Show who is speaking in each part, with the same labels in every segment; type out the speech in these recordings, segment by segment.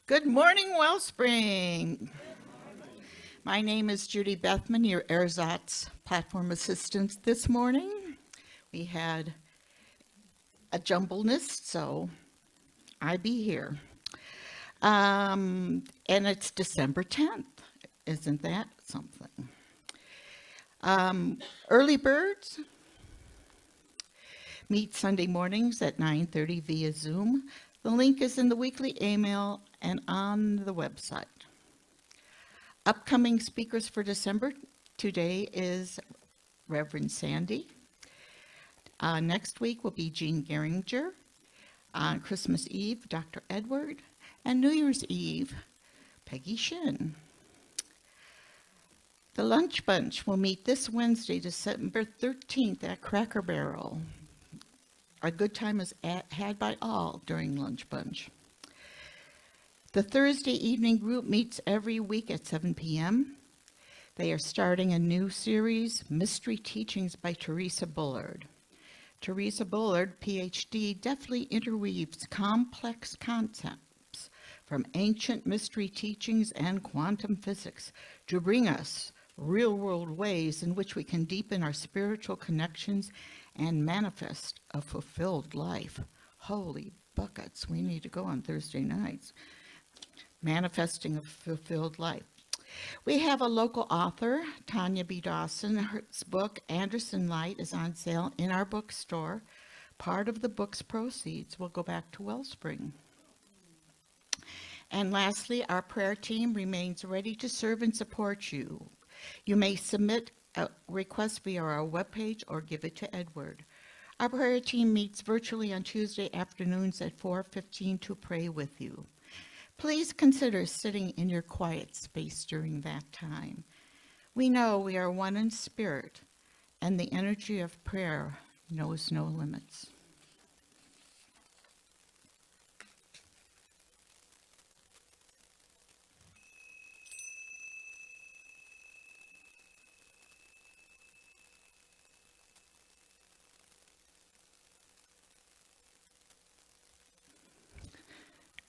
Speaker 1: Good morning, Wellspring. My name is Judy Bethman, your ersatz platform assistant this morning. We had a jumbleness, so I be here. And it's December 10th. Isn't that something? Early birds meet Sunday mornings at 9:30 via Zoom. The link is in the weekly email and on the website. Upcoming speakers for December today is Reverend Sandhi. Next week will be Jean Geringer. On Christmas Eve, Dr. Edward. And New Year's Eve, Peggy Shin. The Lunch Bunch will meet this Wednesday, December 13th at Cracker Barrel. A good time is had by all during Lunch Bunch. The Thursday evening group meets every week at 7 p.m. They are starting a new series, Mystery Teachings by Teresa Bullard. Teresa Bullard, PhD, deftly interweaves complex concepts from ancient mystery teachings and quantum physics to bring us real-world ways in which we can deepen our spiritual connections and manifest a fulfilled life. Holy buckets, we need to go on Thursday nights. Manifesting a fulfilled life. We have a local author, Tanya B. Dawson. Her book, Anderson Light, is on sale in our bookstore. Part of the book's proceeds will go back to Wellspring. And lastly, our prayer team remains ready to serve and support you. You may submit a request via our webpage or give it to Edward. Our prayer team meets virtually on Tuesday afternoons at 4:15 to pray with you. Please consider sitting in your quiet space during that time. We know we are one in spirit, and the energy of prayer knows no limits.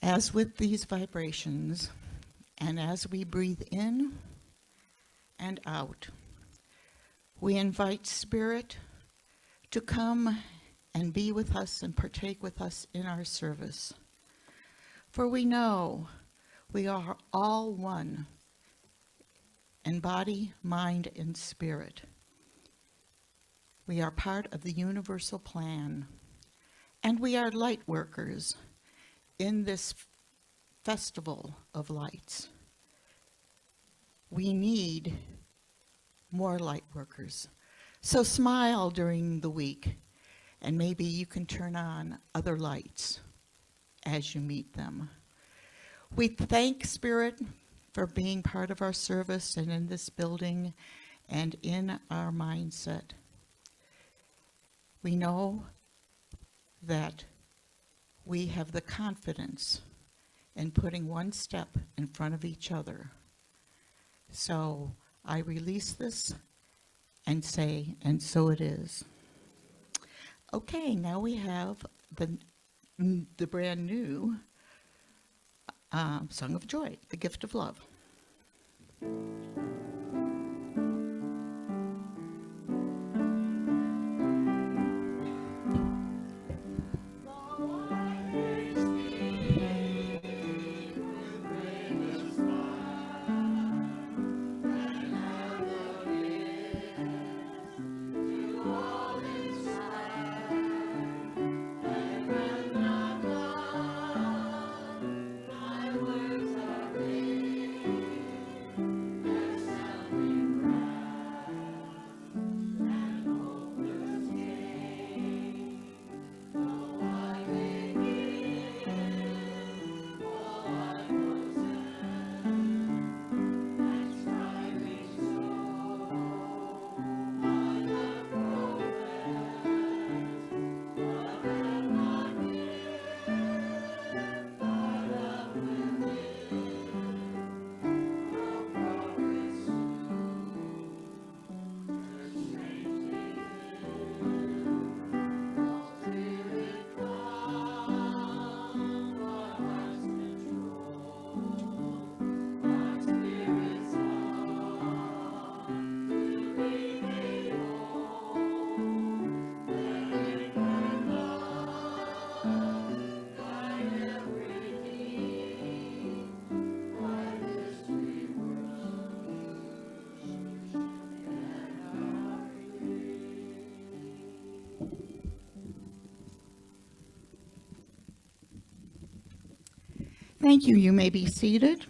Speaker 1: As with these vibrations, and as we breathe in and out, we invite Spirit to come and be with us and partake with us in our service. For we know we are all one in body, mind, and spirit. We are part of the universal plan, and we are light workers in this festival of lights. We need more light workers. So smile during the week, and maybe you can turn on other lights as you meet them. We thank Spirit for being part of our service and in this building and in our mindset. We know that we have the confidence in putting one step in front of each other. So I release this and say, and so it is. Okay, now we have the brand new Song of Joy, The Gift of Love. Thank you. You may be seated.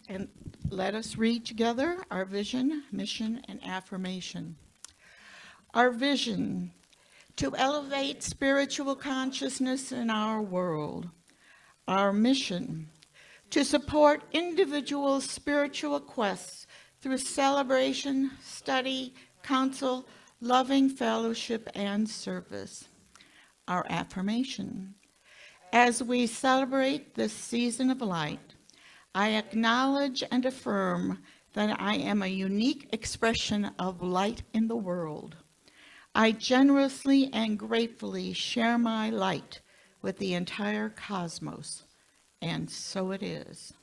Speaker 1: And let us read together our vision, mission, and affirmation. Our vision: to elevate spiritual consciousness in our world. Our mission: to support individuals' spiritual quests through celebration, study, counsel, loving fellowship, and service. Our affirmation: as we celebrate this season of light, I acknowledge and affirm that I am a unique expression of light in the world. I generously and gratefully share my light with the entire cosmos, and so it is.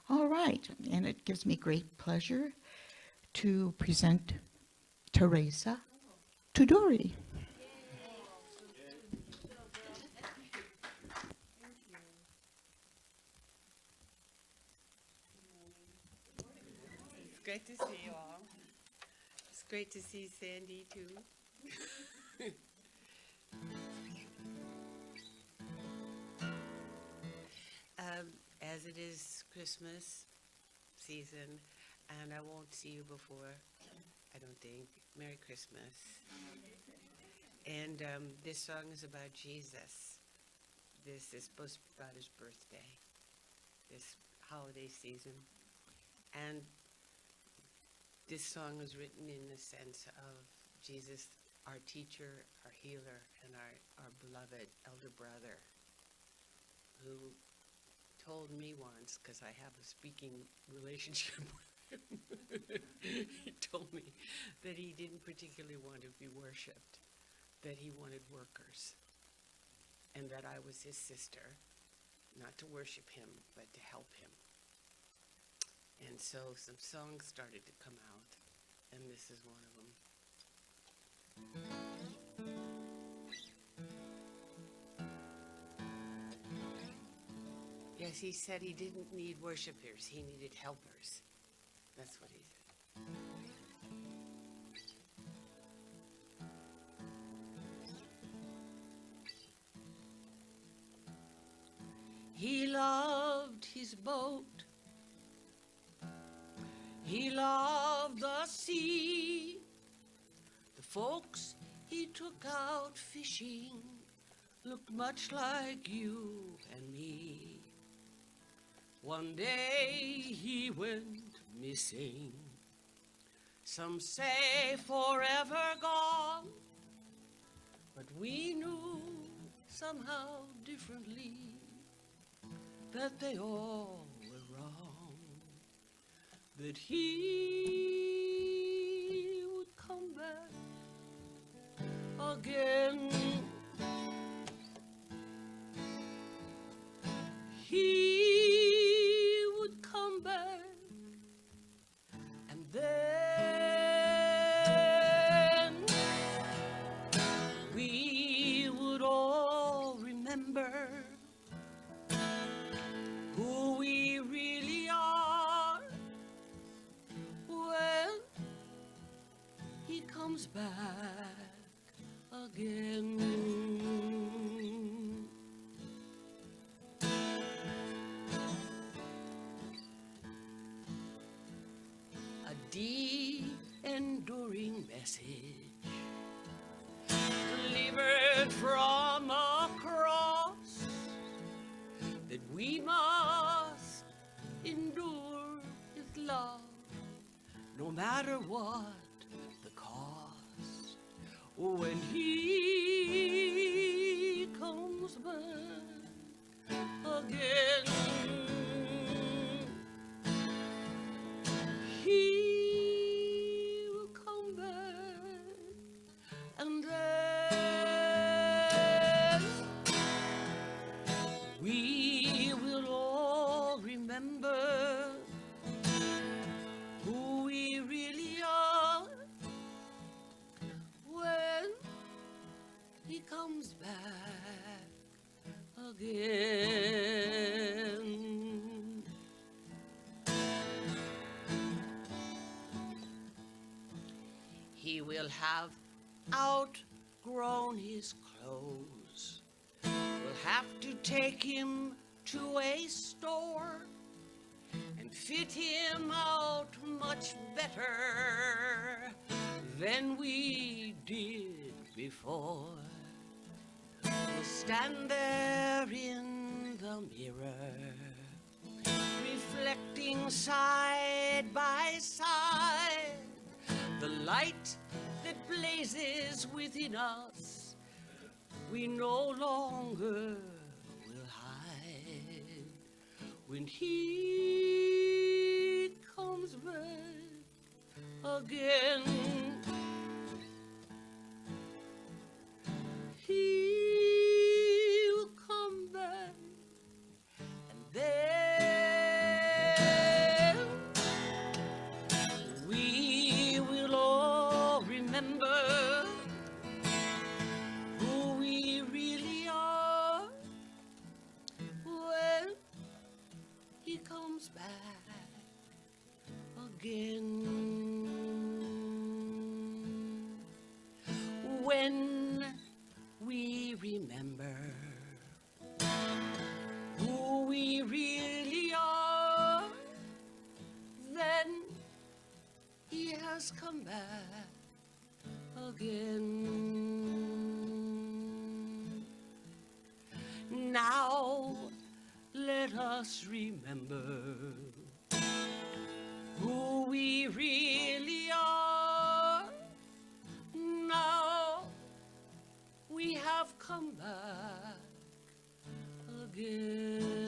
Speaker 1: All right, and it gives me great pleasure to present Teresa Tudury.
Speaker 2: It's great to see you all. It's great to see Sandy too. As it is Christmas season, and I won't see you before, I don't think. Merry Christmas. And this song is about Jesus. This is supposed to be about his birthday, this holiday season. And this song was written in the sense of Jesus, our teacher, our healer, and our beloved elder brother, who told me once, because I have a speaking relationship with him, he told me that he didn't particularly want to be worshipped, that he wanted workers, and that I was his sister, not to worship him, but to help him. And so some songs started to come out, and this is one of them. Yes, he said he didn't need worshipers, he needed helpers. That's what he said. He loved his boat. He loved the sea. The folks he took out fishing looked much like you and me. One day he went missing. Some say forever gone, but we knew somehow differently that they all were wrong, that he would come back again. He would come back, and then we would all remember who we really are when he comes back again. A deep, enduring message delivered from a cross, that we must endure his love, no matter what the cost. When he comes back again, he will come back, and then we will all remember who we really are when he comes back again. He will have outgrown his clothes, will have to take him to a store and fit him out much better than we did before. We'll stand there in the mirror, reflecting side by side the light that blazes within us. We no longer will hide when he comes back again. He'll come back, and then we will all remember who we really are when he comes back again. When we remember who we really are, then he has come back again. Now let us remember who we really are. Now we have come back again.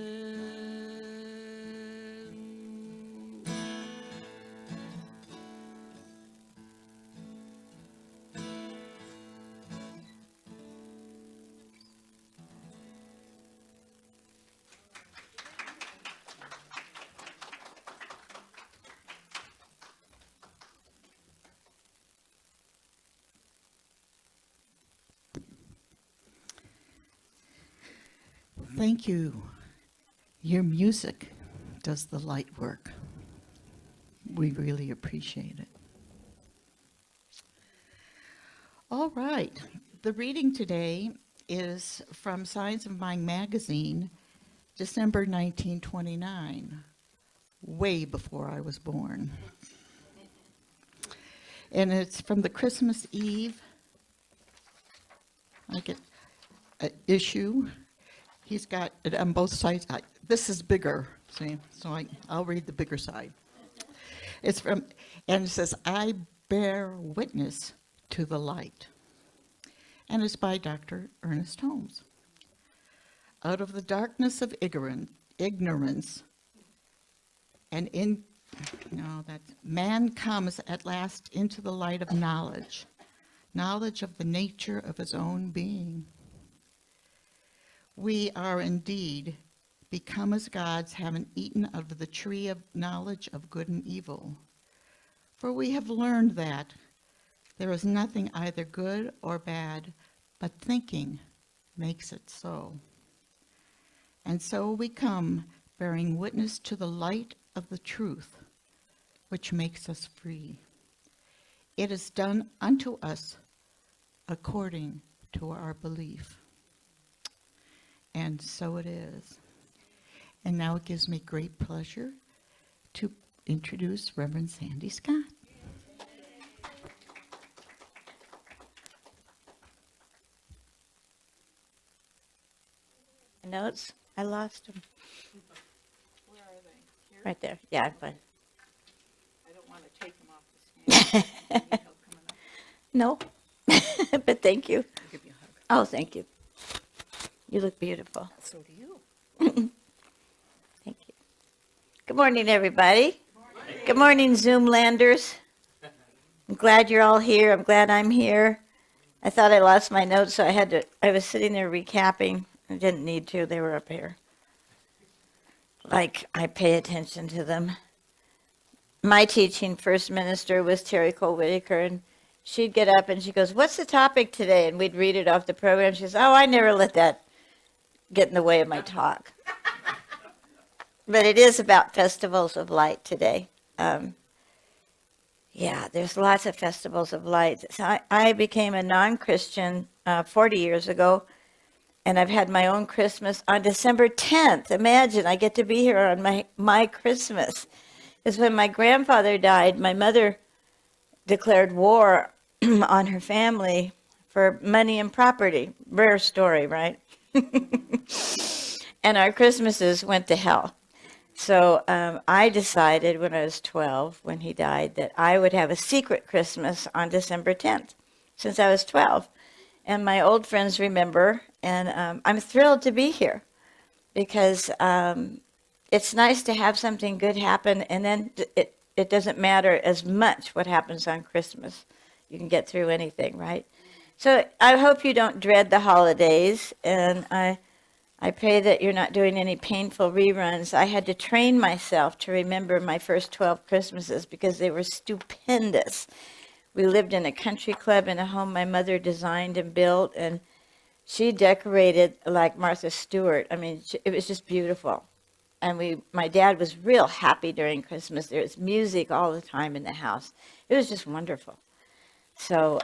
Speaker 1: Thank you. Your music does the light work. We really appreciate it. All right. The reading today is from Science of Mind magazine, December 1929, way before I was born. And it's from the Christmas Eve issue. He's got it on both sides. This is bigger, see, so I'll read the bigger side. It's from, and it says, I bear witness to the light. And it's by Dr. Ernest Holmes. Out of the darkness of ignorance, and man comes at last into the light of knowledge of the nature of his own being. We are indeed become as gods, having eaten of the tree of knowledge of good and evil. For we have learned that there is nothing either good or bad, but thinking makes it so. And so we come, bearing witness to the light of the truth, which makes us free. It is done unto us according to our belief. And so it is. And now it gives me great pleasure to introduce Reverend Sandhi Scott.
Speaker 3: Notes? I lost them.
Speaker 1: Where are they? Here?
Speaker 3: Right there. Yeah, I'm fine.
Speaker 1: I don't want to take them off the stand. Need help coming up?
Speaker 3: No, but thank you.
Speaker 1: I'll give you a hug.
Speaker 3: Oh, thank you. You look beautiful.
Speaker 1: So do you.
Speaker 3: Thank you. Good morning, everybody. Good morning, Zoom landers. I'm glad you're all here. I'm glad I'm here. I thought I lost my notes, so I was sitting there recapping. I didn't need to. They were up here. Like, I pay attention to them. My teaching first minister was Terry Cole Whitaker, and she'd get up and she goes, "What's the topic today?" And we'd read it off the program. She says, "Oh, I never let that get in the way of my talk." But it is about festivals of light today. Yeah, there's lots of festivals of light. So I became a non-Christian 40 years ago, And I've had my own Christmas on December 10th. Imagine, I get to be here on my Christmas. Because when my grandfather died, my mother declared war on her family for money and property. Rare story, right? And our Christmases went to hell. So I decided when I was 12, when he died, that I would have a secret Christmas on December 10th, since I was 12. And my old friends remember, and I'm thrilled to be here because it's nice to have something good happen, and then it doesn't matter as much what happens on Christmas. You can get through anything, right? So I hope you don't dread the holidays, and I pray that you're not doing any painful reruns. I had to train myself to remember my first 12 Christmases because they were stupendous. We lived in a country club in a home my mother designed and built, and she decorated like Martha Stewart. I mean, it was just beautiful. And my dad was real happy during Christmas. There was music all the time in the house. It was just wonderful. So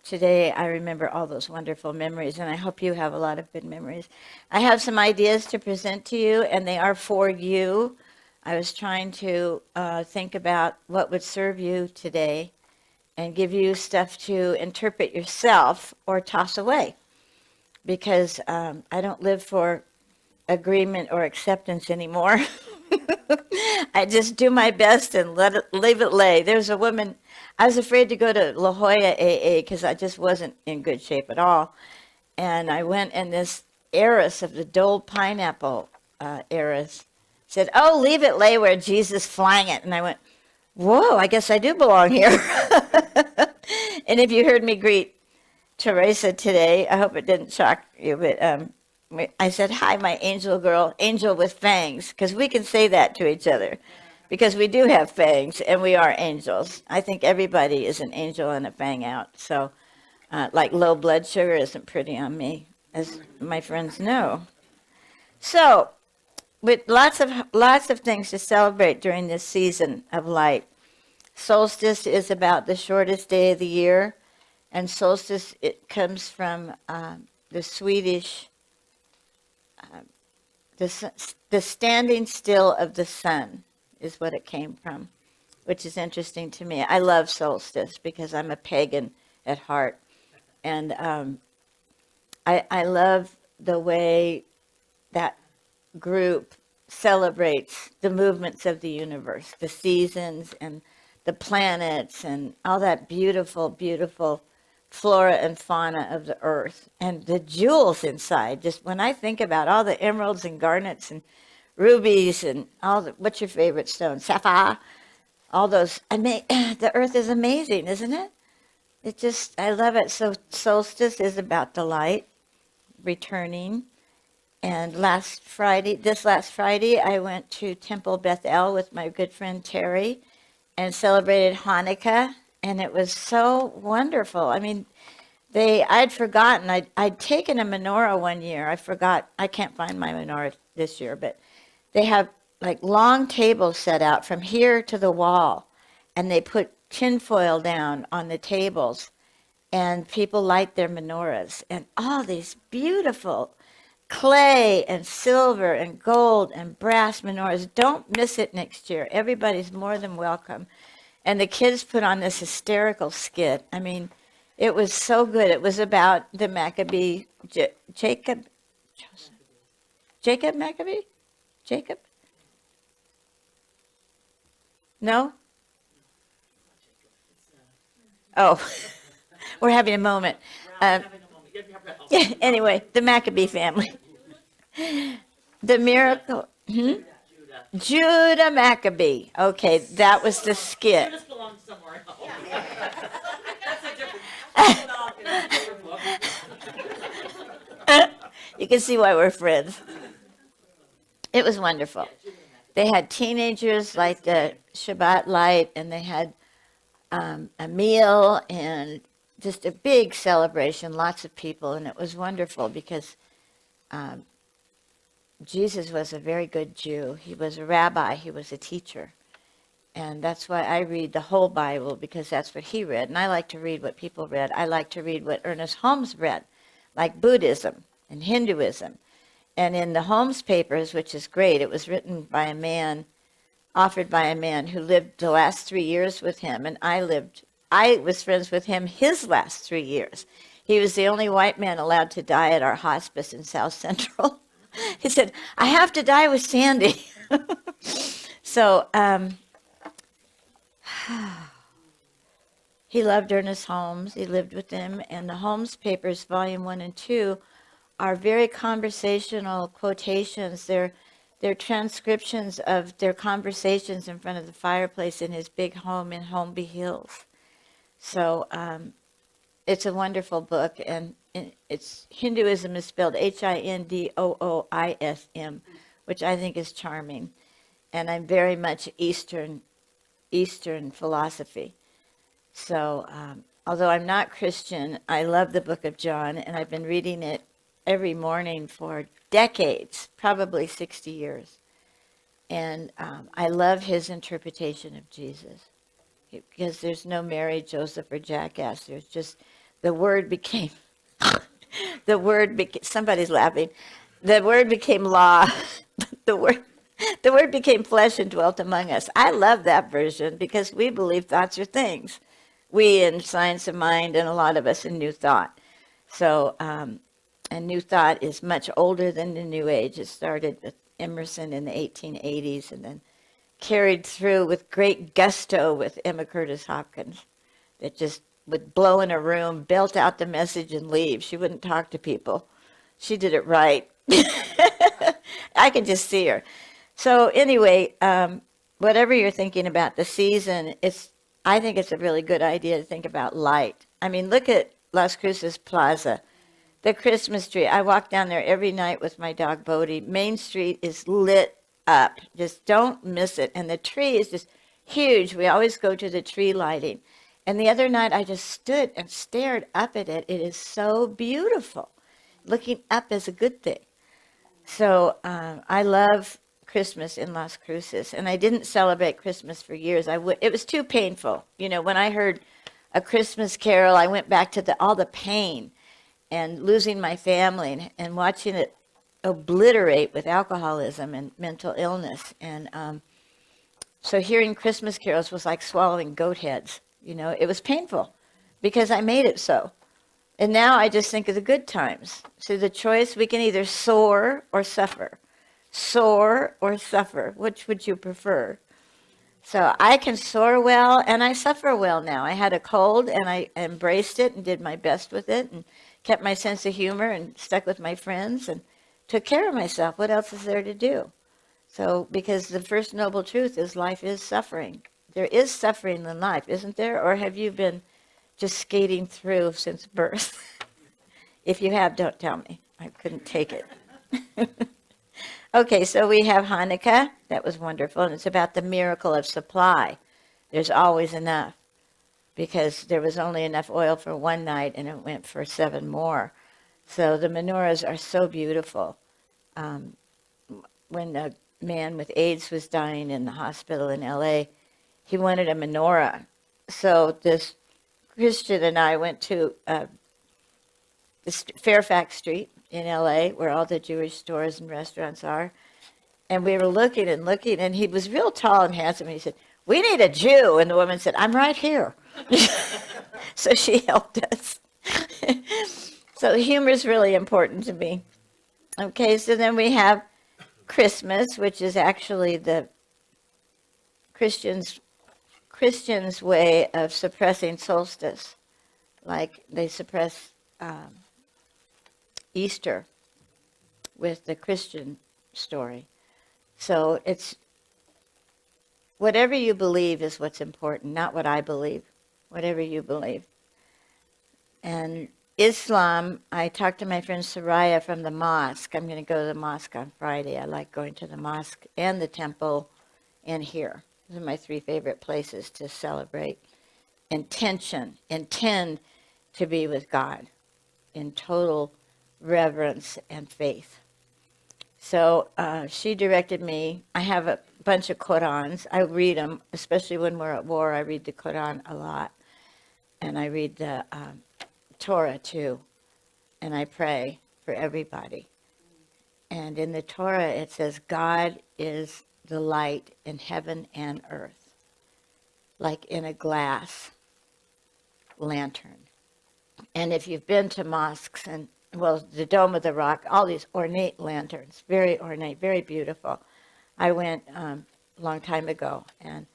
Speaker 3: today I remember all those wonderful memories, and I hope you have a lot of good memories. I have some ideas to present to you, and they are for you. I was trying to think about what would serve you today and give you stuff to interpret yourself or toss away, because I don't live for agreement or acceptance anymore. I just do my best and leave it lay. There's a woman, I was afraid to go to La Jolla AA because I just wasn't in good shape at all. And I went, and this heiress of the Dole pineapple heiress said, "Oh, leave it lay where Jesus flang it." And I went, "Whoa, I guess I do belong here." And if you heard me greet Teresa today, I hope it didn't shock you, but I said, "Hi, my angel girl, angel with fangs," because we can say that to each other, because we do have fangs and we are angels. I think everybody is an angel and a fang out. So, like low blood sugar isn't pretty on me, as my friends know. So, with lots of things to celebrate during this season of light. Solstice is about the shortest day of the year, and solstice, it comes from the Swedish. The standing still of the sun is what it came from, which is interesting to me. I love solstice because I'm a pagan at heart. And I love the way that group celebrates the movements of the universe, the seasons and the planets and all that beautiful, beautiful flora and fauna of the earth, and the jewels inside. Just when I think about all the emeralds and garnets and rubies and all the, what's your favorite stone? Sapphire. All those. The earth is amazing, isn't it? I love it. So solstice is about the light returning. And this last Friday, I went to Temple Beth El with my good friend Terry and celebrated Hanukkah. And it was so wonderful. I mean, I'd forgotten. I'd taken a menorah one year. I forgot. I can't find my menorah this year, but they have like long tables set out from here to the wall, and they put tinfoil down on the tables, and people light their menorahs, and all these beautiful clay and silver and gold and brass menorahs. Don't miss it next year. Everybody's more than welcome. And the kids put on this hysterical skit. I mean, it was so good. It was about the Maccabee, Jacob Maccabee? Jacob? No? Oh, we're having a moment. Anyway, the Maccabee family. The miracle. Judah Maccabee. Okay, that was the skit.
Speaker 4: Judas belongs somewhere else. That's a different book.
Speaker 3: You can see why we're friends. It was wonderful. They had teenagers like the Shabbat light, and they had a meal and just a big celebration, lots of people, and it was wonderful because Jesus was a very good Jew. He was a rabbi. He was a teacher. And that's why I read the whole Bible, because that's what he read. And I like to read what people read. I like to read what Ernest Holmes read, like Buddhism. and Hinduism. And in the Holmes papers, which is great, it was written by a man, offered by a man who lived the last 3 years with him, and I was friends with him his last 3 years. He was the only white man allowed to die at our hospice in South Central. He said, I have to die with Sandy. So he loved Ernest Holmes. He lived with him. And the Holmes papers, volume 1 and 2, are very conversational quotations. They're transcriptions of their conversations in front of the fireplace in his big home in Holmby Hills. So it's a wonderful book, and it's Hinduism is spelled Hindooism, which I think is charming, and I'm very much Eastern philosophy. So although I'm not Christian, I love the Book of John, and I've been reading it every morning for decades, probably 60 years, and I love his interpretation of Jesus. Because there's no Mary, Joseph, or jackass. There's just the word became, somebody's laughing. The word became law. the word became flesh and dwelt among us. I love that version because we believe thoughts are things. We in Science of Mind and a lot of us in New Thought. So, and New Thought is much older than the New Age. It started with Emerson in the 1880s and then carried through with great gusto with Emma Curtis Hopkins, that just would blow in a room, belt out the message, and leave. She wouldn't talk to people. She did it right. I can just see her. So anyway, whatever you're thinking about the season, I think it's a really good idea to think about light. I mean, look at Las Cruces Plaza, the Christmas tree. I walk down there every night with my dog Bodie. Main Street is lit up. Just don't miss it. And the tree is just huge. We always go to the tree lighting. And the other night I just stood and stared up at it. It is so beautiful. Looking up is a good thing. So I love Christmas in Las Cruces. And I didn't celebrate Christmas for years. It was too painful. You know, when I heard A Christmas Carol, I went back to all the pain and losing my family and watching it obliterate with alcoholism and mental illness. And so hearing Christmas carols was like swallowing goat heads. You know, it was painful because I made it so. And now I just think of the good times. So the choice, we can either soar or suffer. Soar or suffer. Which would you prefer? So I can soar well and I suffer well now. I had a cold and I embraced it and did my best with it and kept my sense of humor and stuck with my friends and took care of myself. What else is there to do? So, because the first noble truth is life is suffering. There is suffering in life, isn't there? Or have you been just skating through since birth? If you have, don't tell me. I couldn't take it. Okay, so we have Hanukkah. That was wonderful. And it's about the miracle of supply. There's always enough because there was only enough oil for one night and it went for 7 more. So the menorahs are so beautiful. When a man with AIDS was dying in the hospital in L.A., he wanted a menorah. So this Christian and I went to Fairfax Street in L.A., where all the Jewish stores and restaurants are. And we were looking, and he was real tall and handsome. And he said, "We need a Jew." And the woman said, "I'm right here." So she helped us. So humor is really important to me. Okay, so then we have Christmas, which is actually the Christians' way of suppressing solstice, like they suppress Easter with the Christian story. So it's whatever you believe is what's important, not what I believe, whatever you believe. And Islam, I talked to my friend Soraya from the mosque. I'm going to go to the mosque on Friday. I like going to the mosque and the temple and here. Those are my 3 favorite places to celebrate. Intend to be with God in total reverence and faith. So she directed me. I have a bunch of Qurans. I read them, especially when we're at war. I read the Quran a lot. And I read the Torah too. And I pray. for everybody. And in the Torah, it says, God is the light in heaven and earth, like in a glass lantern. And if you've been to mosques and, well, the Dome of the Rock, all these ornate lanterns, very ornate, very beautiful. I went a long time ago, and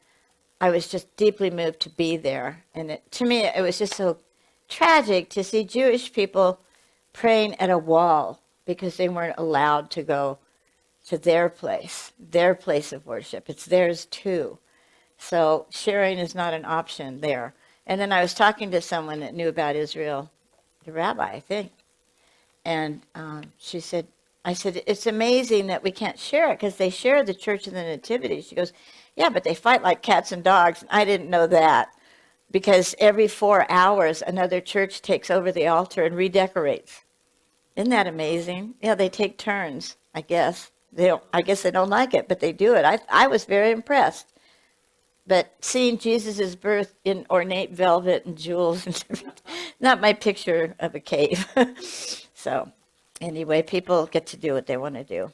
Speaker 3: I was just deeply moved to be there. And to me, it was just so tragic to see Jewish people praying at a wall because they weren't allowed to go to their place of worship. It's theirs too. So sharing is not an option there. And then I was talking to someone that knew about Israel, the rabbi, I think. And she said, I said, it's amazing that we can't share it because they share the Church of the Nativity. She goes, yeah, but they fight like cats and dogs. And I didn't know that because every 4 hours, another church takes over the altar and redecorates. Isn't that amazing? Yeah, they take turns, I guess. I guess they don't like it, but they do it. I was very impressed. But seeing Jesus' birth in ornate velvet and jewels, and not my picture of a cave. So anyway, people get to do what they want to do.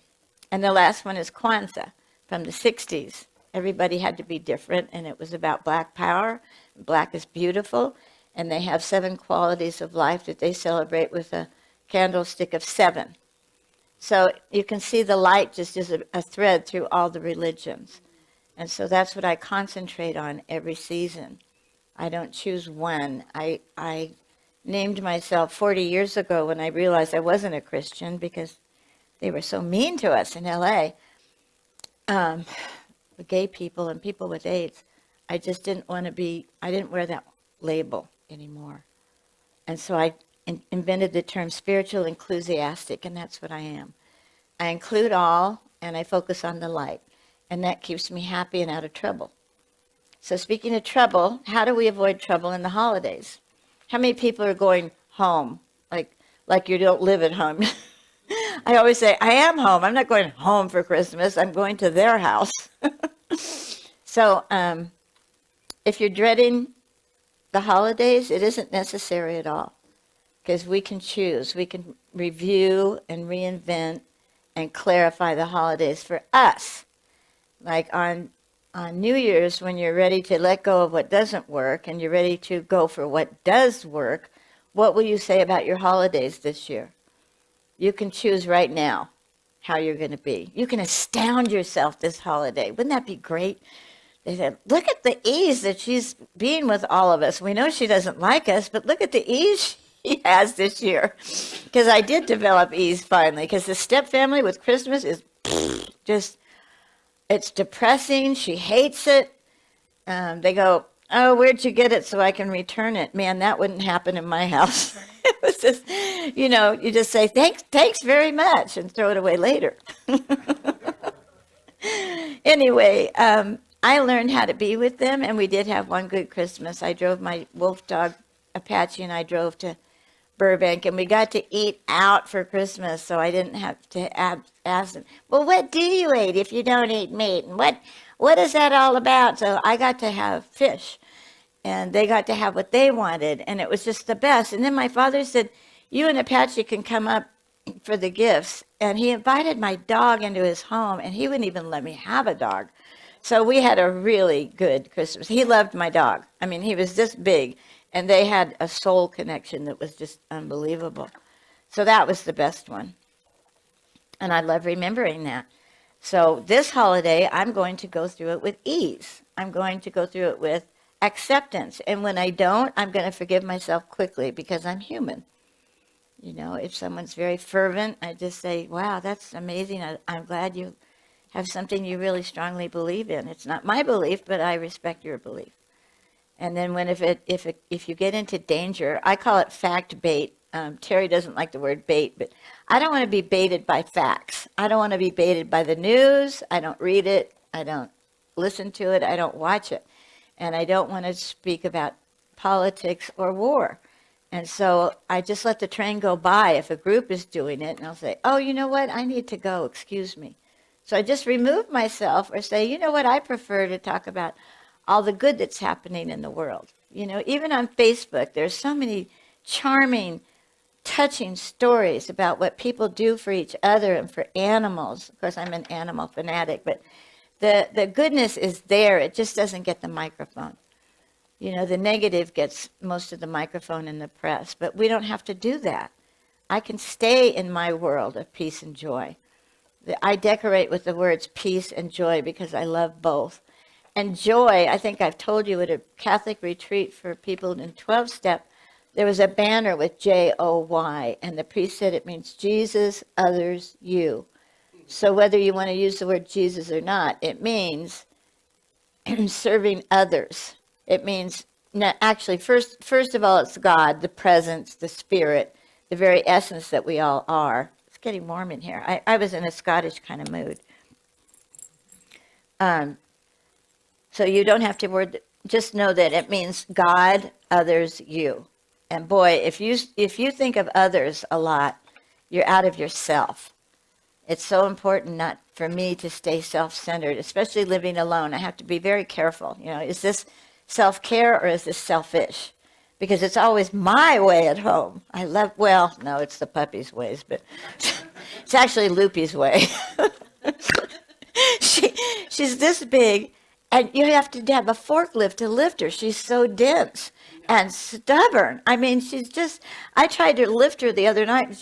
Speaker 3: And the last one is Kwanzaa from the 60s. Everybody had to be different, and it was about black power. Black is beautiful, and they have 7 qualities of life that they celebrate with a candlestick of 7. So you can see the light just as a thread through all the religions. And so that's what I concentrate on every season. I don't choose one. I named myself 40 years ago when I realized I wasn't a Christian because they were so mean to us in L.A. The gay people and people with AIDS. I just didn't want to be, I didn't wear that label anymore. And so I invented the term spiritual enthusiastic, and that's what I am. I include all, and I focus on the light. And that keeps me happy and out of trouble. So speaking of trouble, how do we avoid trouble in the holidays? How many people are going home, like you don't live at home? I always say, I am home. I'm not going home for Christmas. I'm going to their house. So if you're dreading the holidays, it isn't necessary at all. Because we can choose. We can review and reinvent and clarify the holidays for us. Like on New Year's, when you're ready to let go of what doesn't work and you're ready to go for what does work, what will you say about your holidays this year? You can choose right now how you're going to be. You can astound yourself this holiday. Wouldn't that be great? They said, look at the ease that she's being with all of us. We know she doesn't like us, but look at the ease she has this year. Because I did develop ease finally, because the step family with Christmas is just... It's depressing. She hates it. They go, oh, where'd you get it so I can return it? Man, that wouldn't happen in my house. It was just, you just say, thanks very much, and throw it away later. Anyway, I learned how to be with them, and we did have one good Christmas. I drove my wolf dog, Apache, and I drove to Burbank, and we got to eat out for Christmas, so I didn't have to ask them, well, what do you eat if you don't eat meat? And what is that all about? So I got to have fish, and they got to have what they wanted, and it was just the best. And then my father said, you and Apache can come up for the gifts, and he invited my dog into his home, and he wouldn't even let me have a dog. So we had a really good Christmas. He loved my dog. I mean, he was this big. And they had a soul connection that was just unbelievable. So that was the best one. And I love remembering that. So this holiday, I'm going to go through it with ease. I'm going to go through it with acceptance. And when I don't, I'm going to forgive myself quickly because I'm human. If someone's very fervent, I just say, wow, that's amazing. I'm glad you have something you really strongly believe in. It's not my belief, but I respect your belief. And then if you get into danger, I call it fact bait. Terry doesn't like the word bait, but I don't want to be baited by facts. I don't want to be baited by the news. I don't read it. I don't listen to it. I don't watch it. And I don't want to speak about politics or war. And so I just let the train go by if a group is doing it, and I'll say, oh, you know what? I need to go. Excuse me. So I just remove myself or say, you know what? I prefer to talk about all the good that's happening in the world. Even on Facebook, there's so many charming touching stories about what people do for each other and for animals. Of course, I'm an animal fanatic, but the goodness is there. It just doesn't get the microphone. You know, the negative gets most of the microphone in the press, but we don't have to do that. I can stay in my world of peace and joy. I decorate with the words peace and joy because I love both. And joy, I think I've told you at a Catholic retreat for people in 12-step, there was a banner with J-O-Y, and the priest said it means Jesus, others, you. So whether you want to use the word Jesus or not, it means serving others. It means, actually, first of all, it's God, the presence, the spirit, the very essence that we all are. It's getting warm in here. I was in a Scottish kind of mood. So you don't have to just know that it means God, others, you. And boy, if you think of others a lot, you're out of yourself. It's so important not for me to stay self-centered, especially living alone. I have to be very careful. You know, is this self-care or is this selfish? Because it's always my way at home. No, it's the puppy's ways, but it's actually Loopy's way. She's this big, and you have to have a forklift to lift her. She's so dense and stubborn. I mean, I tried to lift her the other night, and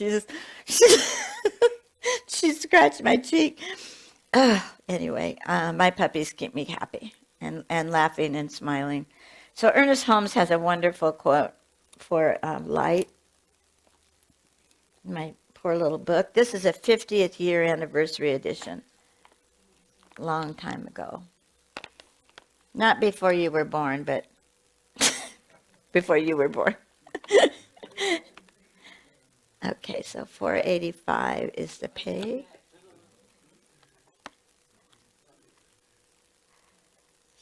Speaker 3: she scratched my cheek. Anyway, my puppies keep me happy and laughing and smiling. So Ernest Holmes has a wonderful quote for light. My poor little book. This is a 50th year anniversary edition. Long time ago. Not before you were born, but before you were born. Okay, so 485 is the page.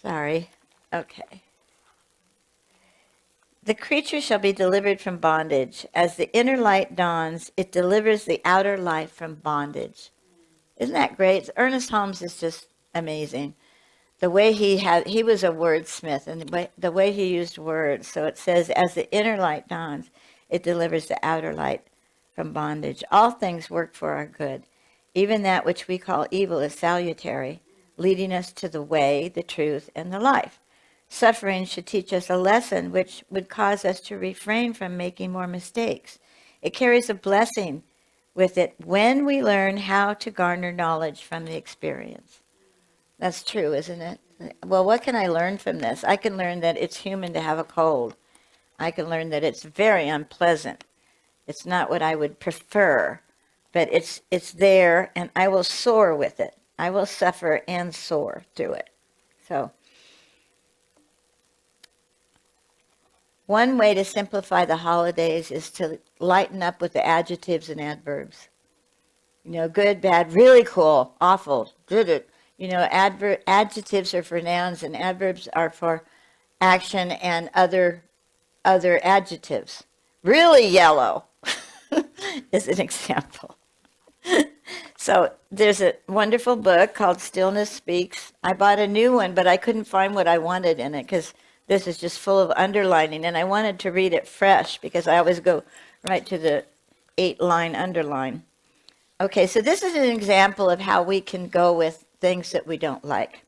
Speaker 3: Sorry. Okay. The creature shall be delivered from bondage. As the inner light dawns, it delivers the outer life from bondage. Isn't that great? Ernest Holmes is just amazing. The way he was a wordsmith, and the way he used words. So it says, as the inner light dawns, it delivers the outer light from bondage. All things work for our good. Even that which we call evil is salutary, leading us to the way, the truth, and the life. Suffering should teach us a lesson which would cause us to refrain from making more mistakes. It carries a blessing with it when we learn how to garner knowledge from the experience. That's true, isn't it? Well, what can I learn from this? I can learn that it's human to have a cold. I can learn that it's very unpleasant. It's not what I would prefer, but it's there, and I will soar with it. I will suffer and soar through it. So, one way to simplify the holidays is to lighten up with the adjectives and adverbs. You know, good, bad, really cool, awful, did it. You know, adjectives are for nouns and adverbs are for action and other adjectives. Really yellow is an example. So there's a wonderful book called Stillness Speaks. I bought a new one, but I couldn't find what I wanted in it because this is just full of underlining, and I wanted to read it fresh because I always go right to the 8-line underline. Okay, so this is an example of how we can go with things that we don't like.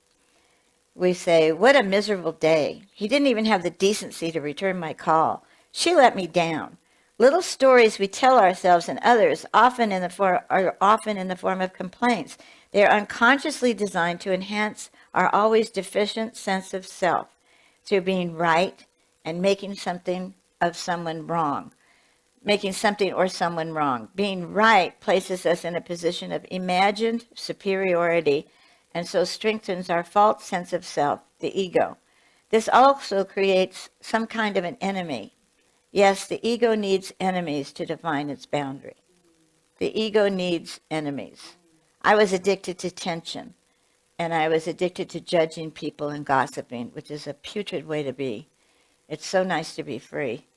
Speaker 3: We say, what a miserable day. He didn't even have the decency to return my call. She let me down. Little stories we tell ourselves and others are often in the form of complaints. They are unconsciously designed to enhance our always deficient sense of self through being right and making something of someone wrong. Making something or someone wrong. Being right places us in a position of imagined superiority and so strengthens our false sense of self, the ego. This also creates some kind of an enemy. Yes, the ego needs enemies to define its boundary. The ego needs enemies. I was addicted to tension, and I was addicted to judging people and gossiping, which is a putrid way to be. It's so nice to be free.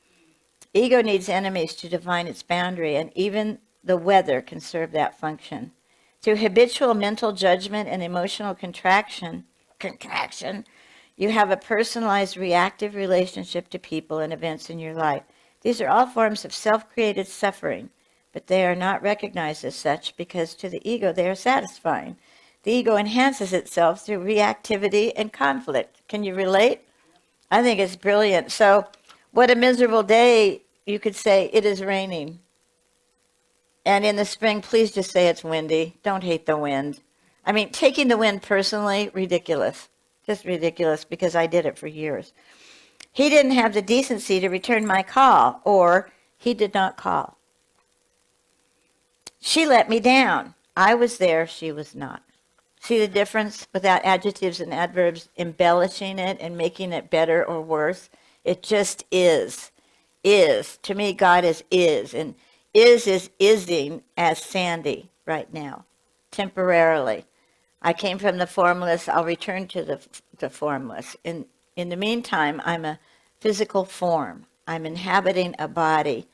Speaker 3: Ego needs enemies to define its boundary, and even the weather can serve that function. Through habitual mental judgment and emotional contraction, you have a personalized reactive relationship to people and events in your life. These are all forms of self-created suffering, but they are not recognized as such because to the ego they are satisfying. The ego enhances itself through reactivity and conflict. Can you relate? I think it's brilliant. So, what a miserable day, you could say, it is raining. And in the spring, please just say it's windy. Don't hate the wind. I mean, taking the wind personally, ridiculous. Just ridiculous because I did it for years. He didn't have the decency to return my call, or he did not call. She let me down. I was there, she was not. See the difference without adjectives and adverbs embellishing it and making it better or worse? It just is. Is. To me, God is. And is ising as Sandy right now, temporarily. I came from the formless. I'll return to the formless. In the meantime, I'm a physical form. I'm inhabiting a body.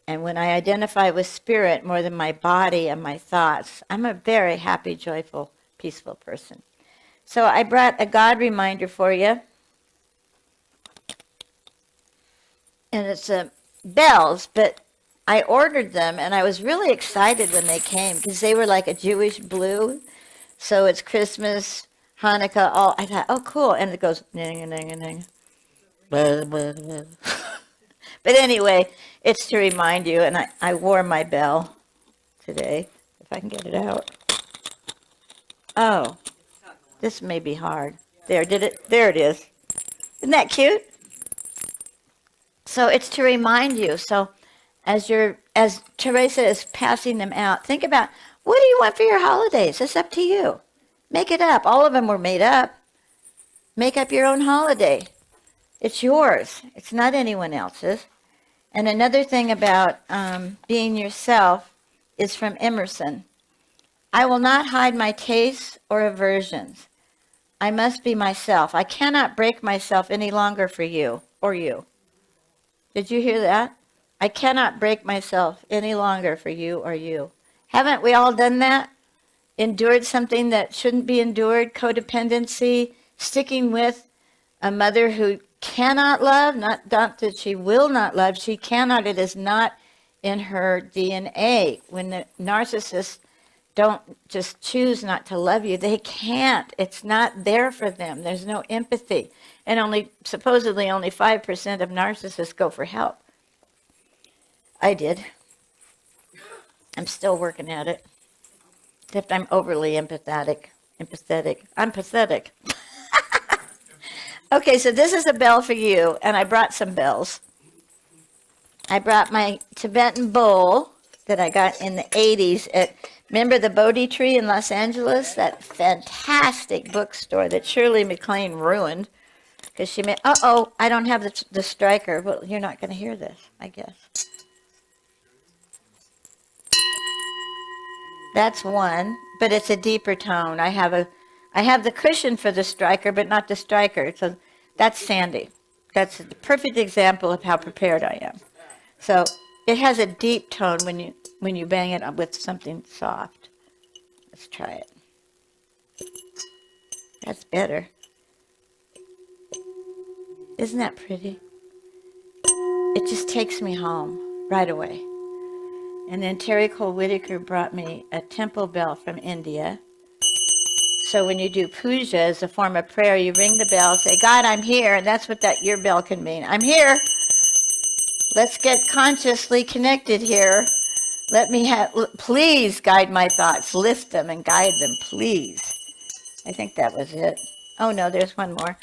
Speaker 3: And when I identify with spirit more than my body and my thoughts, I'm a very happy, joyful, peaceful person. So I brought a God reminder for you. And it's bells, but I ordered them, and I was really excited when they came because they were like a Jewish blue. So it's Christmas, Hanukkah, all. I thought, oh, cool. And it goes, ding, ding, ding. Blah, blah, blah. But anyway, it's to remind you, and I wore my bell today, if I can get it out. Oh, this may be hard. There, did it? There it is. Isn't that cute? So it's to remind you. So as Teresa is passing them out, think about, what do you want for your holidays? It's up to you. Make it up. All of them were made up. Make up your own holiday. It's yours. It's not anyone else's. And another thing about being yourself is from Emerson. I will not hide my tastes or aversions. I must be myself. I cannot break myself any longer for you or you. Did you hear that? I cannot break myself any longer for you or you. Haven't we all done that? Endured something that shouldn't be endured, codependency, sticking with a mother who cannot love, not that she will not love, she cannot, it is not in her DNA. When the narcissists don't just choose not to love you, they can't. It's not there for them. There's no empathy. And supposedly only 5% of narcissists go for help. I did. I'm still working at it. Except I'm overly empathetic. I'm pathetic. Okay, so this is a bell for you, and I brought some bells. I brought my Tibetan bowl that I got in the 80s at, remember the Bodhi Tree in Los Angeles? That fantastic bookstore that Shirley MacLaine ruined because she made, I don't have the striker. Well, you're not going to hear this, I guess. That's one, but it's a deeper tone. I have the cushion for the striker, but not the striker. So that's Sandy. That's a perfect example of how prepared I am. So it has a deep tone when you bang it with something soft. Let's try it. That's better. Isn't that pretty? It just takes me home right away. And then Terry Cole Whitaker brought me a temple bell from India. So when you do puja as a form of prayer, you ring the bell, say, God, I'm here. And that's what that your bell can mean. I'm here. Let's get consciously connected here. Please guide my thoughts. Lift them and guide them, please. I think that was it. Oh, no, there's one more.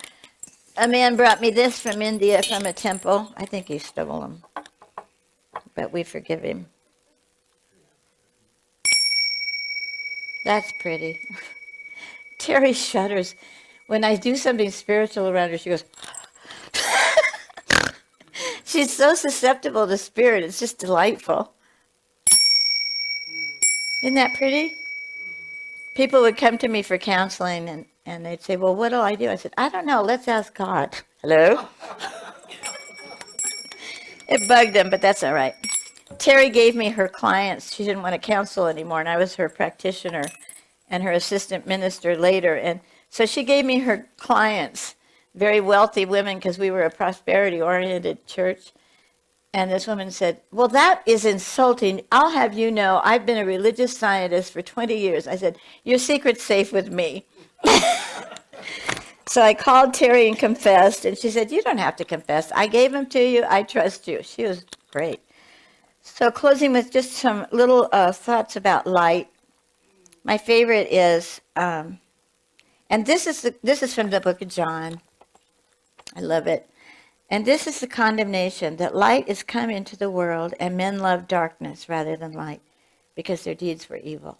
Speaker 3: A man brought me this from India from a temple. I think he stole them. But we forgive him. That's pretty. Terry shudders. When I do something spiritual around her, she goes, she's so susceptible to spirit. It's just delightful. Isn't that pretty? People would come to me for counseling and they'd say, well, what do I do? I said, I don't know. Let's ask God. Hello? It bugged them, but that's all right. Terry gave me her clients. She didn't want to counsel anymore, and I was her practitioner and her assistant minister later. And so she gave me her clients, very wealthy women, because we were a prosperity-oriented church. And this woman said, well, that is insulting. I'll have you know, I've been a religious scientist for 20 years. I said, your secret's safe with me. So I called Terry and confessed, and she said, you don't have to confess. I gave them to you. I trust you. She was great. So closing with just some little thoughts about light. My favorite is, and this is from the book of John. I love it. And this is the condemnation, that light is come into the world, and men love darkness rather than light, because their deeds were evil.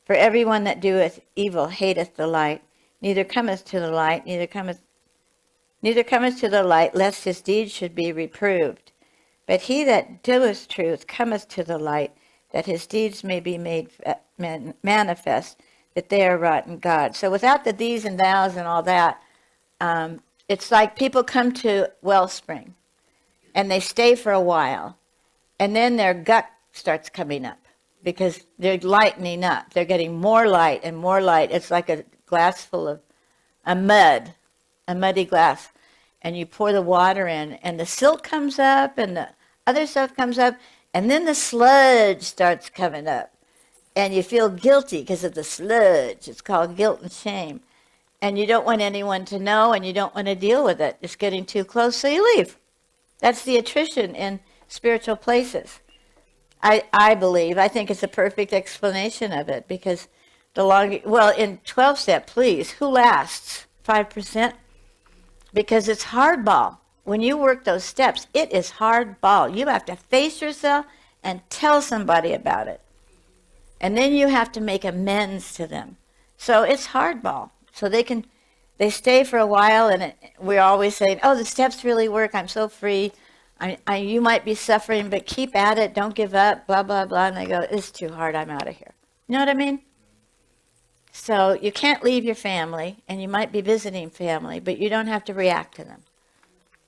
Speaker 3: For everyone that doeth evil hateth the light, neither cometh to the light, neither cometh to the light, lest his deeds should be reproved. But he that doeth truth cometh to the light, that his deeds may be made manifest, that they are wrought in God. So without the these and thous and all that, it's like people come to Wellspring, and they stay for a while, and then their gut starts coming up, because they're lightening up. They're getting more light and more light. It's like a glass full of a muddy glass. And you pour the water in, and the silt comes up, and the other stuff comes up, and then the sludge starts coming up. And you feel guilty because of the sludge. It's called guilt and shame. And you don't want anyone to know, and you don't want to deal with it. It's getting too close, so you leave. That's the attrition in spiritual places. I believe. I think it's a perfect explanation of it, because the longer, well, in 12-step, please, who lasts? 5%? Because it's hardball. When you work those steps, it is hardball. You have to face yourself and tell somebody about it. And then you have to make amends to them. So it's hardball. So they stay for a while, and we're always saying, oh, the steps really work. I'm so free. You might be suffering, but keep at it. Don't give up, blah, blah, blah. And they go, it's too hard. I'm out of here. You know what I mean? So you can't leave your family, and you might be visiting family, but you don't have to react to them.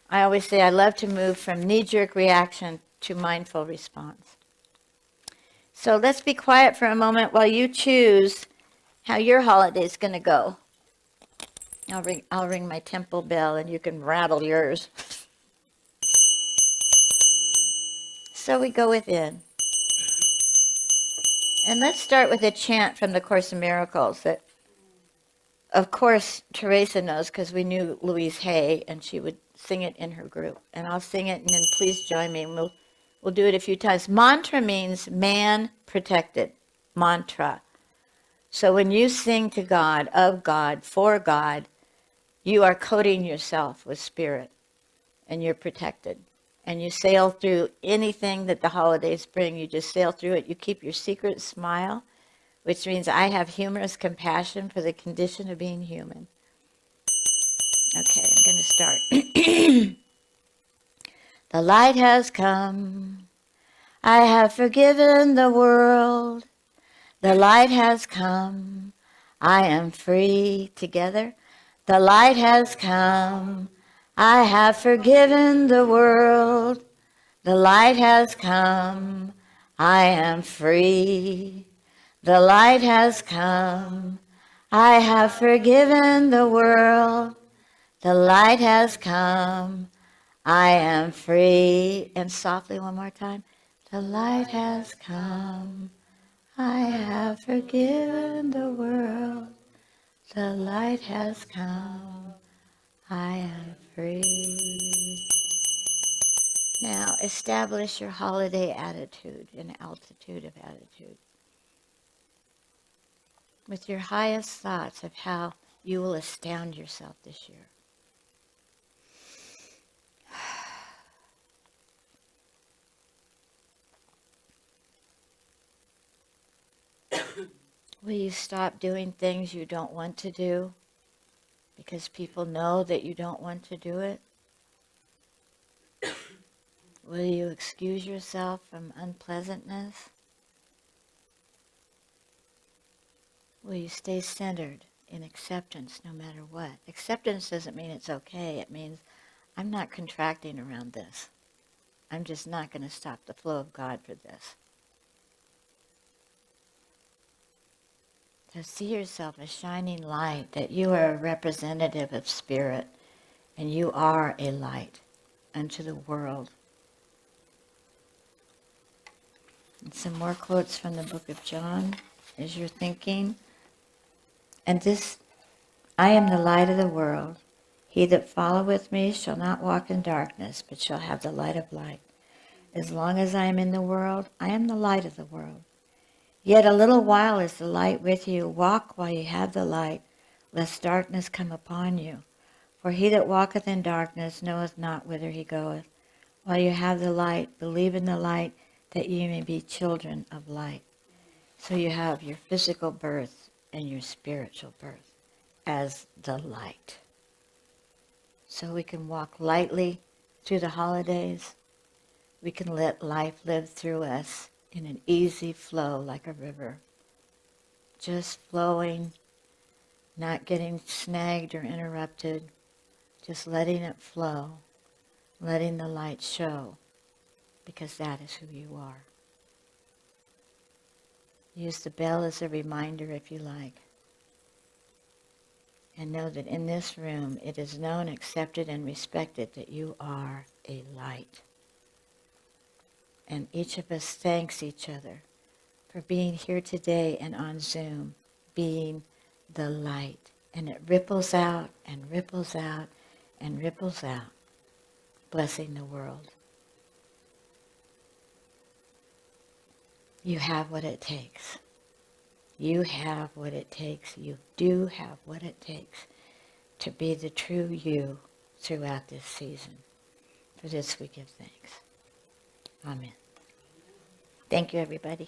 Speaker 3: I always say I love to move from knee-jerk reaction to mindful response. So let's be quiet for a moment while you choose how your holiday's going to go. I'll ring my temple bell, and you can rattle yours. So we go within. And let's start with a chant from the Course in Miracles that, of course, Teresa knows, because we knew Louise Hay, and she would sing it in her group. And I'll sing it, and then please join me, and we'll do it a few times. Mantra means man protected. Mantra. So when you sing to God, of God, for God, you are coating yourself with spirit, and you're protected. And you sail through anything that the holidays bring. You just sail through it. You keep your secret smile, which means I have humorous compassion for the condition of being human. Okay, I'm going to start. The light has come. I have forgiven the world. The light has come. I am free. Together. The light has come. I have forgiven the world. The light has come. I am free. The light has come. I have forgiven the world. The light has come. I am free. And softly one more time. The light has come. I have forgiven the world. The light has come. I am free. Now establish your holiday attitude, an altitude of attitude, with your highest thoughts of how you will astound yourself this year. Will you stop doing things you don't want to do because people know that you don't want to do it? Will you excuse yourself from unpleasantness? Will you stay centered in acceptance no matter what? Acceptance doesn't mean it's okay. It means I'm not contracting around this. I'm just not going to stop the flow of God for this. So see yourself as shining light, that you are a representative of spirit, and you are a light unto the world. And some more quotes from the book of John as you're thinking. And this, I am the light of the world. He that followeth me shall not walk in darkness, but shall have the light of life. As long as I am in the world, I am the light of the world. Yet a little while is the light with you. Walk while you have the light, lest darkness come upon you. For he that walketh in darkness knoweth not whither he goeth. While you have the light, believe in the light, that ye may be children of light. So you have your physical birth and your spiritual birth as the light. So we can walk lightly through the holidays. We can let life live through us in an easy flow like a river. Just flowing, not getting snagged or interrupted, just letting it flow, letting the light show, because that is who you are. Use the bell as a reminder if you like. And know that in this room it is known, accepted, and respected that you are a light. And each of us thanks each other for being here today and on Zoom, being the light. And it ripples out and ripples out and ripples out, blessing the world. You have what it takes. You have what it takes. You do have what it takes to be the true you throughout this season. For this we give thanks. Amen. Thank you, everybody.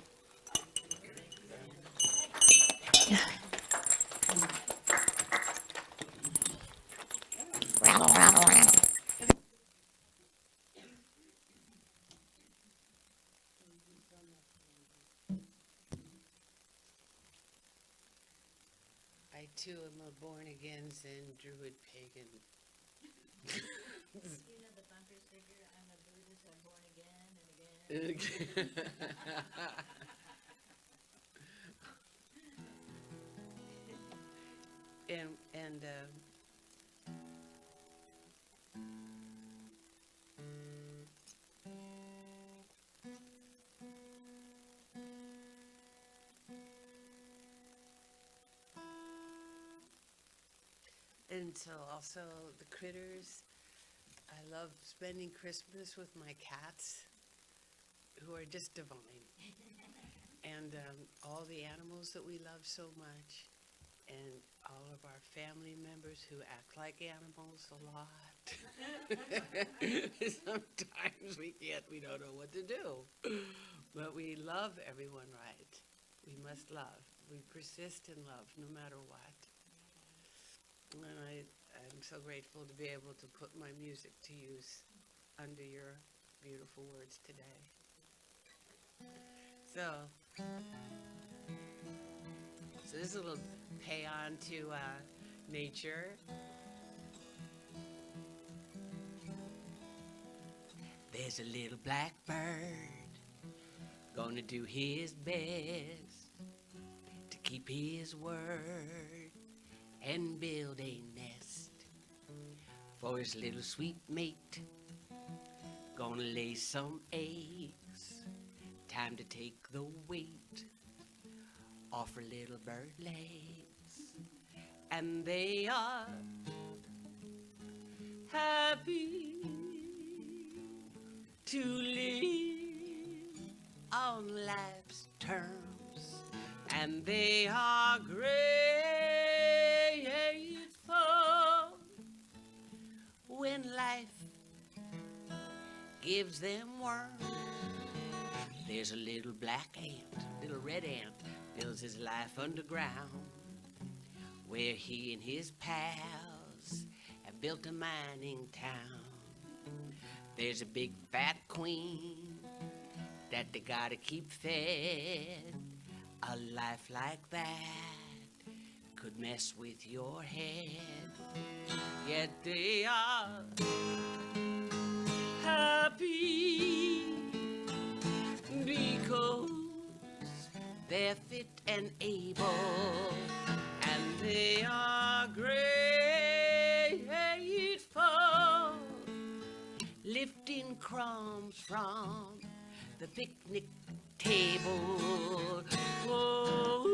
Speaker 3: Rattle, rattle, rattle.
Speaker 2: I too am a born again Zen Druid pagan.
Speaker 3: You know the bumper sticker, I'm a Buddhist, I'm born again and again.
Speaker 2: and so also the critters. I love spending Christmas with my cats, who are just divine, and all the animals that we love so much, and all of our family members who act like animals a lot. Sometimes we don't know what to do, but we love everyone right. We must love. We persist in love no matter what. And I'm so grateful to be able to put my music to use under your beautiful words today. So this is a little pay on to nature. There's a little blackbird gonna do his best to keep his word and build a nest for his little sweet mate. Gonna lay some eggs, time to take the weight off her little bird legs. And they are happy to live on life's terms, and they are grateful when life gives them worms. There's a little black ant, little red ant, builds his life underground, where he and his pals have built a mining town. There's a big fat queen that they gotta keep fed. A life like that could mess with your head. Yet they are happy because they're fit and able, and they are grateful, lifting crumbs from the picnic table. Whoa.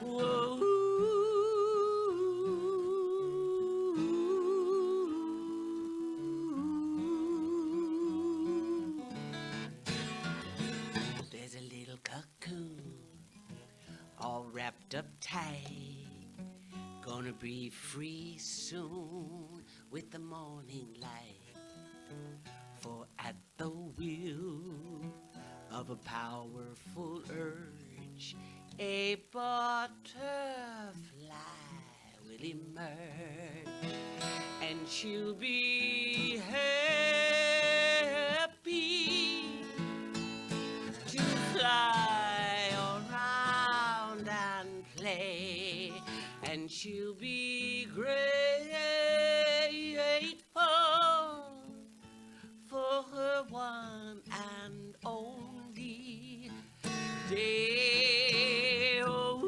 Speaker 2: Whoa. There's a little cocoon all wrapped up tight, gonna be free soon with the morning light. For at the will of a powerful urge, a butterfly will emerge, and she'll be happy to fly around and play, and she'll be grateful for her one and only day. Oh,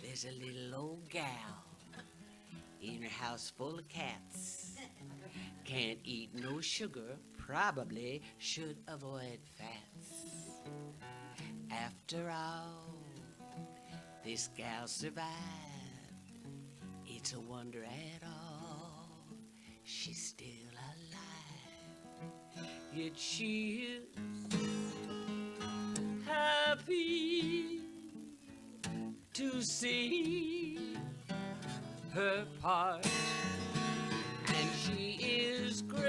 Speaker 2: there's a little old gal in her house full of cats. Can't eat no sugar, probably should avoid fats. After all, this gal survived. It's a wonder at all she's still alive. Yet she is happy to see her part, and she is grateful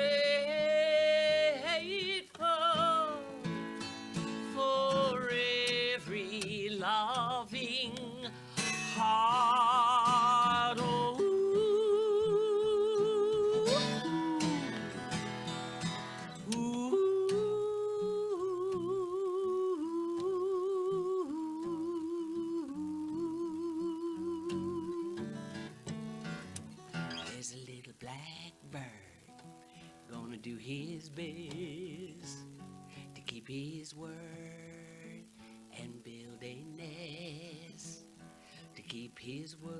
Speaker 2: for every loving heart. Oh, there's a little blackbird gonna do his best to keep his word and build a nest, to keep his word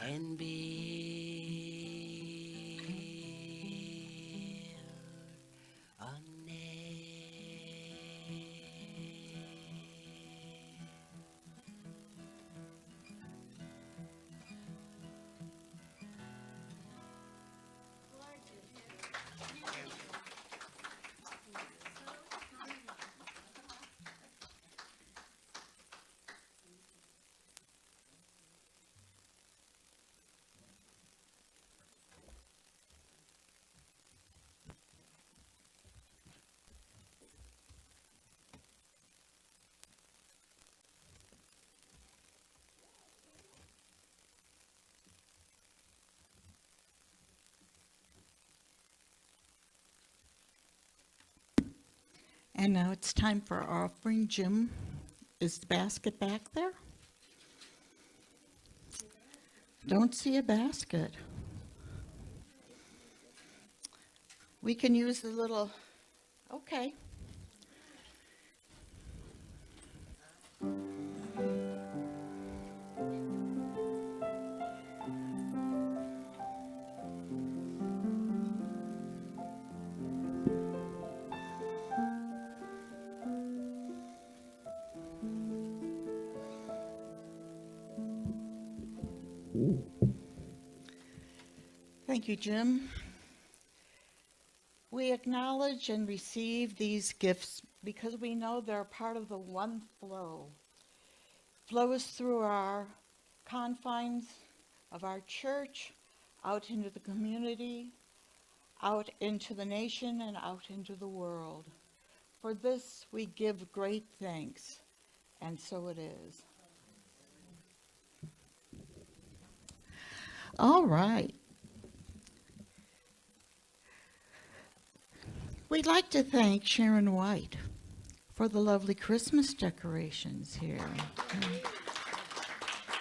Speaker 2: and build a nest.
Speaker 1: And now it's time for our offering. Jim, is the basket back there? Don't see a basket. We can use the little, okay. Thank you, Jim. We acknowledge and receive these gifts because we know they're part of the one flow. Flows through our confines of our church, out into the community, out into the nation, and out into the world. For this we give great thanks, and so it is. All right. We'd like to thank Sharon White for the lovely Christmas decorations here.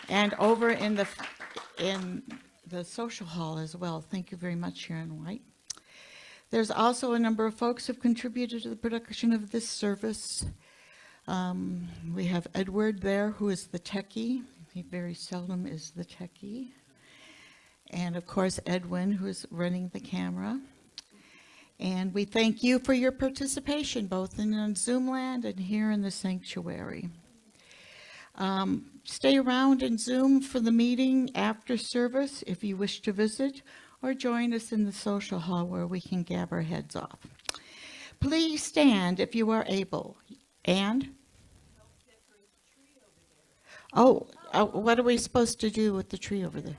Speaker 1: And over in the social hall as well. Thank you very much, Sharon White. There's also a number of folks who've contributed to the production of this service. We have Edward there, who is the techie. He very seldom is the techie. And of course, Edwin, who is running the camera. And we thank you for your participation, both in Zoom land and here in the sanctuary. Stay around in Zoom for the meeting after service if you wish to visit, or join us in the social hall where we can gab our heads off. Please stand if you are able. And? Oh, what are we supposed to do with the tree over there?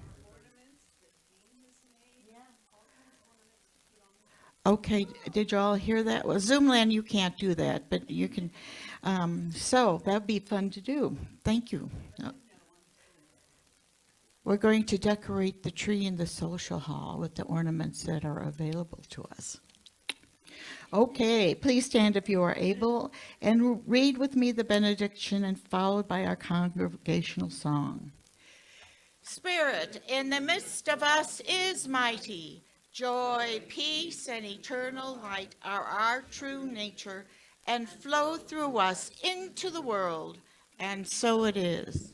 Speaker 1: Okay, did you all hear that? Well, Zoomland, you can't do that, but you can. So that'd be fun to do. Thank you. We're going to decorate the tree in the social hall with the ornaments that are available to us. Okay, please stand if you are able and read with me the benediction and followed by our congregational song. Spirit in the midst of us is mighty. Joy, peace, and eternal light are our true nature and flow through us into the world. And so it is.